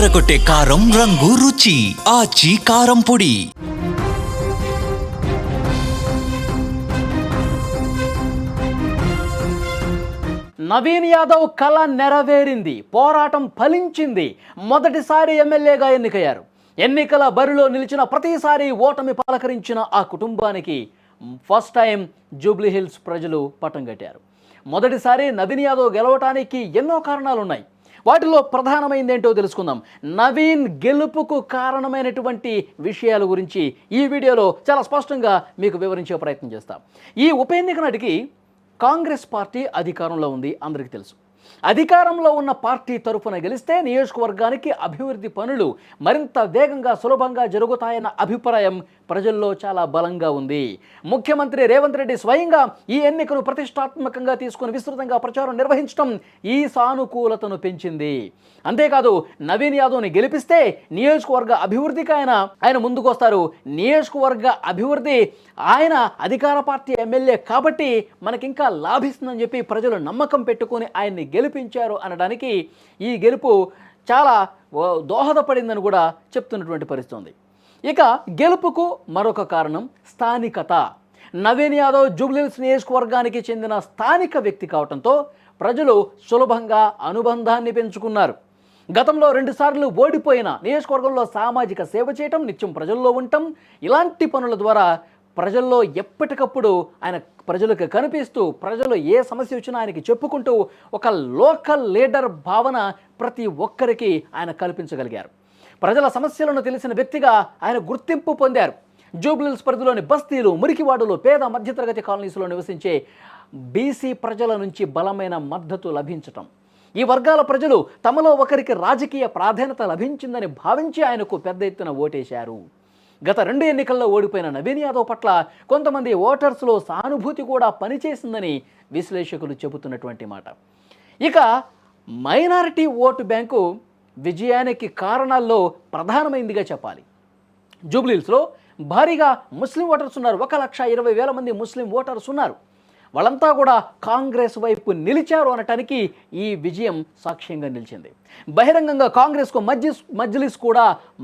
అదరకొట్టే కారం రంగు రుచి ఆచి కారం పొడి. నవీన్ యాదవ్ కళ నెరవేరింది, పోరాటం ఫలించింది. మొదటిసారి ఎమ్మెల్యేగా ఎన్నికయ్యారు. ఎన్నికల బరిలో నిలిచిన ప్రతిసారి ఓటమి పలకరించిన ఆ కుటుంబానికి ఫస్ట్ టైం జూబ్లీ హిల్స్ ప్రజలు పట్టం కట్టారు. మొదటిసారి నవీన్ యాదవ్ గెలవటానికి ఎన్నో కారణాలున్నాయి. వాటిలో ప్రధానమైంది ఏంటో తెలుసుకుందాం. నవీన్ గెలుపుకు కారణమైనటువంటి విషయాల గురించి ఈ వీడియోలో చాలా స్పష్టంగా మీకు వివరించే ప్రయత్నం చేస్తాం. ఈ ఉప ఎన్నిక నాటికి కాంగ్రెస్ పార్టీ అధికారంలో ఉంది, అందరికీ తెలుసు. అధికారంలో ఉన్న పార్టీ తరఫున గెలిస్తే నియోజకవర్గానికి అభివృద్ధి పనులు మరింత వేగంగా సులభంగా జరుగుతాయన్న అభిప్రాయం ప్రజల్లో చాలా బలంగా ఉంది. ముఖ్యమంత్రి రేవంత్ రెడ్డి స్వయంగా ఈ ఎన్నికను ప్రతిష్టాత్మకంగా తీసుకుని విస్తృతంగా ప్రచారం నిర్వహించడం ఈ సానుకూలతను పెంచింది. అంతేకాదు, నవీన్ యాదవ్ని గెలిపిస్తే నియోజకవర్గ అభివృద్ధికి ఆయన ముందుకు వస్తారు. నియోజకవర్గ అభివృద్ధి ఆయన అధికార పార్టీ ఎమ్మెల్యే కాబట్టి మనకింకా లాభిస్తుందని చెప్పి ప్రజలు నమ్మకం పెట్టుకుని ఆయన్ని గెలిపించారు అనడానికి ఈ గెలుపు చాలా దోహదపడిందని కూడా చెప్తున్నటువంటి పరిస్థితి ఉంది. ఇక గెలుపుకు మరొక కారణం స్థానికత. నవీన్ యాదవ్ జూబ్లీ హిల్స్ నియోజకవర్గానికి చెందిన స్థానిక వ్యక్తి కావడంతో ప్రజలు సులభంగా అనుబంధాన్ని పెంచుకున్నారు. గతంలో 2 సార్లు ఓడిపోయిన నియోజకవర్గంలో సామాజిక సేవ చేయటం, నిత్యం ప్రజల్లో ఉండటం, ఇలాంటి పనుల ద్వారా ప్రజల్లో ఎప్పటికప్పుడు ఆయన ప్రజలకు కనిపిస్తూ, ప్రజలు ఏ సమస్య వచ్చినా ఆయనకి చెప్పుకుంటూ ఒక లోకల్ లీడర్ భావన ప్రతి ఒక్కరికి ఆయన కల్పించగలిగారు. ప్రజల సమస్యలను తెలిసిన వ్యక్తిగా ఆయన గుర్తింపు పొందారు. జూబ్లీ హిల్స్ పరిధిలోని బస్తీలు, మురికివాడలు, పేద మధ్యతరగతి కాలనీస్లో నివసించే బీసీ ప్రజల నుంచి బలమైన మద్దతు లభించటం, ఈ వర్గాల ప్రజలు తమలో ఒకరికి రాజకీయ ప్రాధాన్యత లభించిందని భావించి ఆయనకు పెద్ద ఎత్తున ఓటేశారు. గత 2 ఎన్నికల్లో ఓడిపోయిన నవీన్ యాదవ్ పట్ల కొంతమంది ఓటర్స్లో సానుభూతి కూడా పనిచేసిందని విశ్లేషకులు చెబుతున్నటువంటి మాట. ఇక మైనారిటీ ఓటు బ్యాంకు విజయానికి కారణాల్లో ప్రధానమైందిగా చెప్పాలి. జూబ్లీ హిల్స్లో భారీగా ముస్లిం ఓటర్స్ ఉన్నారు. 1,20,000 మంది ముస్లిం ఓటర్స్ ఉన్నారు. వాళ్ళంతా కూడా కాంగ్రెస్ వైపు నిలిచారు అనటానికి ఈ విజయం సాక్ష్యంగా నిలిచింది. బహిరంగంగా కాంగ్రెస్కు మజ్లిస్ కూడా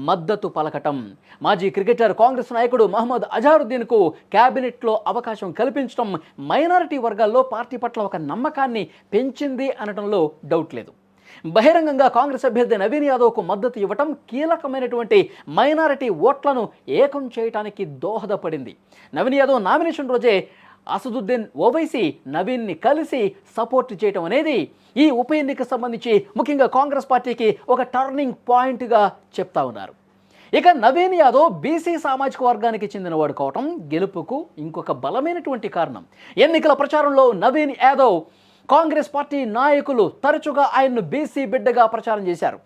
మద్దతు పలకటం, మాజీ క్రికెటర్ కాంగ్రెస్ నాయకుడు మహమ్మద్ అజారుద్దీన్కు క్యాబినెట్లో అవకాశం కల్పించడం మైనారిటీ వర్గాల్లో పార్టీ పట్ల ఒక నమ్మకాన్ని పెంచింది అనడంలో డౌట్ లేదు. బహిరంగంగా కాంగ్రెస్ అభ్యర్థి నవీన్ యాదవ్కు మద్దతు ఇవ్వటం కీలకమైనటువంటి మైనారిటీ ఓట్లను ఏకం చేయడానికి దోహదపడింది. నవీన్ యాదవ్ నామినేషన్ రోజే అసదుద్దీన్ ఓవైసీ నవీన్ని కలిసి సపోర్ట్ చేయటం అనేది ఈ ఉప ఎన్నికకు సంబంధించి ముఖ్యంగా కాంగ్రెస్ పార్టీకి ఒక టర్నింగ్ పాయింట్గా చెప్తా ఉన్నారు. ఇక నవీన్ యాదవ్ బీసీ సామాజిక వర్గానికి చెందినవాడు కావటం గెలుపుకు ఇంకొక బలమైనటువంటి కారణం. ఎన్నికల ప్రచారంలో నవీన్ యాదవ్ కాంగ్రెస్ పార్టీ నాయకులు తరచుగా ఆయన్ను బీసీ బిడ్డగా ప్రచారం చేశారు.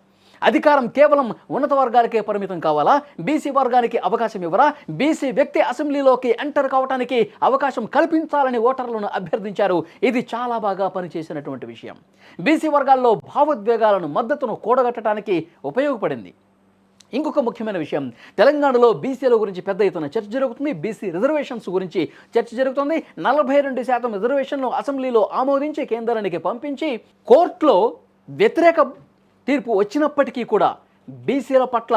అధికారం కేవలం ఉన్నత వర్గాలకే పరిమితం కావాలా, బీసీ వర్గానికి అవకాశం ఇవ్వరా, బీసీ వ్యక్తి అసెంబ్లీలోకి ఎంటర్ కావడానికి అవకాశం కల్పించాలని ఓటర్లను అభ్యర్థించారు. ఇది చాలా బాగా పనిచేసినటువంటి విషయం. బీసీ వర్గాల్లో భావోద్వేగాలను, మద్దతును కూడగట్టడానికి ఉపయోగపడింది. ఇంకొక ముఖ్యమైన విషయం, తెలంగాణలో బీసీల గురించి పెద్ద ఎత్తున చర్చ జరుగుతుంది. బీసీ రిజర్వేషన్స్ గురించి చర్చ జరుగుతుంది. 42% రిజర్వేషన్లు అసెంబ్లీలో ఆమోదించి కేంద్రానికి పంపించి కోర్టులో వ్యతిరేక తీర్పు వచ్చినప్పటికీ కూడా బీసీల పట్ల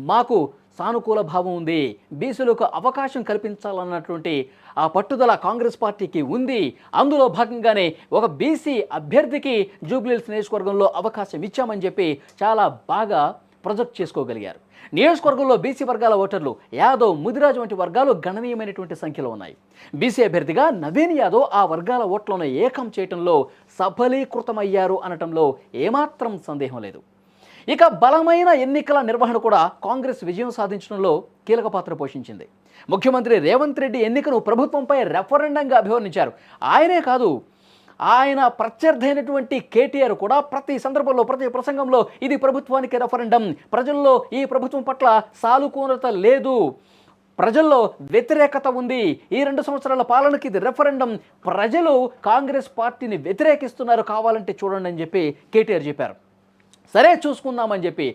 మాకు సానుకూల భావం ఉంది, బీసీలకు అవకాశం కల్పించాలన్నటువంటి ఆ పట్టుదల కాంగ్రెస్ పార్టీకి ఉంది. అందులో భాగంగానే ఒక బీసీ అభ్యర్థికి జూబ్లీ హిల్స్ నియోజకవర్గంలో అవకాశం ఇచ్చామని చెప్పి చాలా బాగా ప్రొజెక్ట్ చేసుకోగలిగారు. నియోజకవర్గంలో బీసీ వర్గాల ఓటర్లు యాదవ్, ముదిరాజు వంటి వర్గాలు గణనీయమైనటువంటి సంఖ్యలో ఉన్నాయి. బీసీ అభ్యర్థిగా నవీన్ యాదవ్ ఆ వర్గాల ఓట్లను ఏకం చేయటంలో సఫలీకృతమయ్యారు అనటంలో ఏమాత్రం సందేహం లేదు. ఇక బలమైన ఎన్నికల నిర్వహణ కూడా కాంగ్రెస్ విజయం సాధించడంలో కీలక పాత్ర పోషించింది. ముఖ్యమంత్రి రేవంత్ రెడ్డి ఎన్నికను ప్రభుత్వంపై రెఫరెండంగా అభివర్ణించారు. ఆయనే కాదు, ఆయన ప్రత్యర్థి అయినటువంటి కేటీఆర్ కూడా ప్రతి సందర్భంలో, ప్రతి ప్రసంగంలో ఇది ప్రభుత్వానికి రెఫరెండం, ప్రజల్లో ఈ ప్రభుత్వం పట్ల సానుకూలత లేదు, ప్రజల్లో వ్యతిరేకత ఉంది, ఈ 2 సంవత్సరాల పాలనకి ఇది రెఫరెండం, ప్రజలు కాంగ్రెస్ పార్టీని వ్యతిరేకిస్తున్నారు, కావాలంటే చూడండి అని చెప్పి కేటీఆర్ చెప్పారు. సరే చూసుకుందామని చెప్పి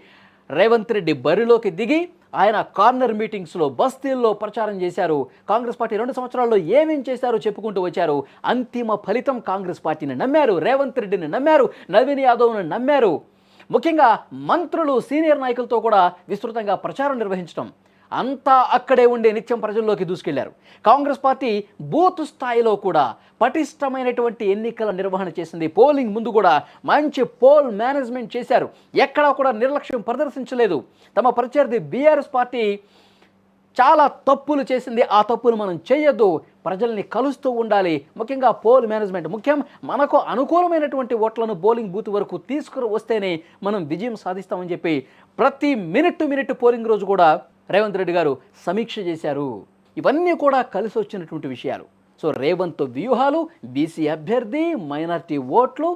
రేవంత్ రెడ్డి బరిలోకి దిగి ఆయన కార్నర్ మీటింగ్స్లో, బస్తీల్లో ప్రచారం చేశారు. కాంగ్రెస్ పార్టీ 2 సంవత్సరాల్లో ఏమేం చేశారో చెప్పుకుంటూ వచ్చారు. అంతిమ ఫలితం కాంగ్రెస్ పార్టీని నమ్మారు, రేవంత్ రెడ్డిని నమ్మారు, నవీన్ యాదవ్ను నమ్మారు. ముఖ్యంగా మంత్రులు సీనియర్ నాయకులతో కూడా విస్తృతంగా ప్రచారం నిర్వహించడం, అంతా అక్కడే ఉండే నిత్యం ప్రజల్లోకి దూసుకెళ్లారు. కాంగ్రెస్ పార్టీ బూత్ స్థాయిలో కూడా పటిష్టమైనటువంటి ఎన్నికల నిర్వహణ చేసింది. పోలింగ్ ముందు కూడా మంచి పోల్ మేనేజ్మెంట్ చేశారు. ఎక్కడా కూడా నిర్లక్ష్యం ప్రదర్శించలేదు. తమ ప్రత్యర్థి బీఆర్ఎస్ పార్టీ చాలా తప్పులు చేసింది. ఆ తప్పులు మనం చేయొద్దు, ప్రజల్ని కలుస్తూ ఉండాలి. ముఖ్యంగా పోల్ మేనేజ్మెంట్ ముఖ్యం. మనకు అనుకూలమైనటువంటి ఓట్లను పోలింగ్ బూత్ వరకు తీసుకుని వస్తేనే మనం విజయం సాధిస్తామని చెప్పి ప్రతి మినిట్ పోలింగ్ రోజు కూడా రేవంత్ రెడ్డి గారు సమీక్ష చేశారు. ఇవన్నీ కూడా కలిసి వచ్చినటువంటి విషయాలు. సో రేవంత్ వ్యూహాలు, బీసీ అభ్యర్థి, మైనారిటీ ఓట్లు,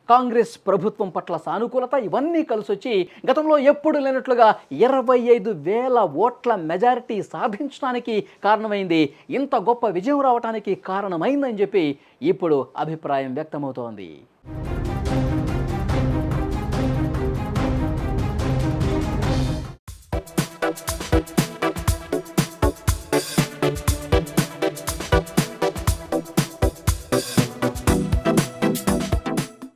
కాంగ్రెస్ ప్రభుత్వం పట్ల సానుకూలత, ఇవన్నీ కలిసి వచ్చి గతంలో ఎప్పుడు లేనట్లుగా 25,000 ఓట్ల మెజారిటీ సాధించడానికి కారణమైంది. ఇంత గొప్ప విజయం రావడానికి కారణమైందని చెప్పి ఇప్పుడు అభిప్రాయం వ్యక్తమవుతోంది.